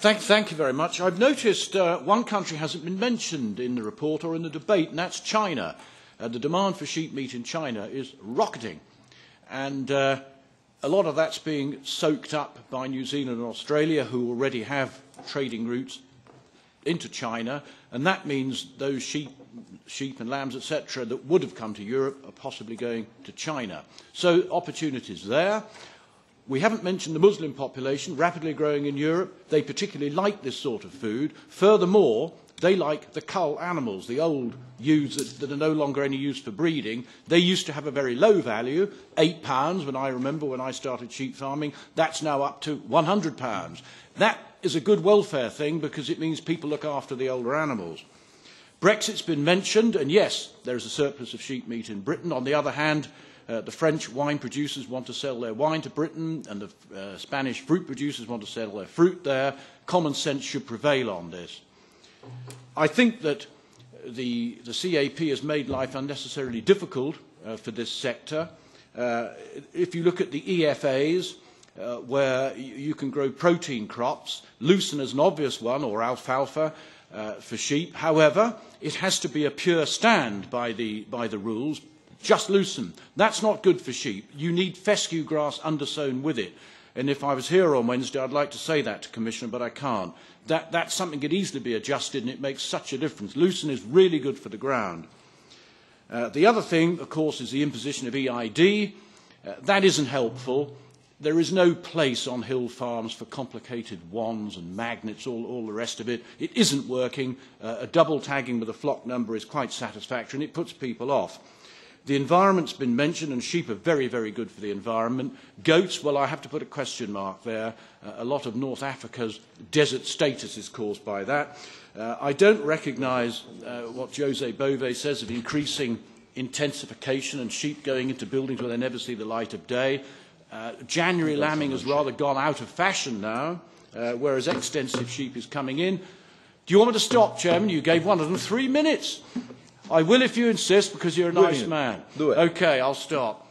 Thank you very much. I've noticed one country hasn't been mentioned in the report or in the debate, and that's China. The demand for sheep meat in China is rocketing. And a lot of that's being soaked up by New Zealand and Australia, who already have trading routes into China. And that means those sheep and lambs, etc., that would have come to Europe are possibly going to China. So opportunities there. We haven't mentioned the Muslim population, rapidly growing in Europe. They particularly like this sort of food. Furthermore, they like the cull animals, the old ewes that are no longer any use for breeding. They used to have a very low value, £8 when I remember when I started sheep farming. That's now up to £100. That is a good welfare thing because it means people look after the older animals. Brexit's been mentioned, and yes, there is a surplus of sheep meat in Britain. On the other hand, the French wine producers want to sell their wine to Britain, and the Spanish fruit producers want to sell their fruit there. Common sense should prevail on this. I think that the CAP has made life unnecessarily difficult for this sector. If you look at the EFAs, where you can grow protein crops, lucerne is an obvious one, or alfalfa for sheep. However, it has to be a pure stand by the rules. Just lucerne. That's not good for sheep. You need fescue grass undersown with it. And if I was here on Wednesday, I'd like to say that to Commissioner, but I can't. That's something that could easily be adjusted, and it makes such a difference. Lucerne is really good for the ground. The other thing, of course, is the imposition of EID. That isn't helpful. There is no place on hill farms for complicated wands and magnets, all the rest of it. It isn't working. A double tagging with a flock number is quite satisfactory, and it puts people off. The environment's been mentioned, and sheep are very, very good for the environment. Goats, well, I have to put a question mark there. A lot of North Africa's desert status is caused by that. I don't recognise what José Bové says of increasing intensification and sheep going into buildings where they never see the light of day. January lambing has rather gone out of fashion now, whereas extensive sheep is coming in. Do you want me to stop, Chairman? You gave one of them 3 minutes. I will if you insist, because you're a nice man. Do it. Okay, I'll stop.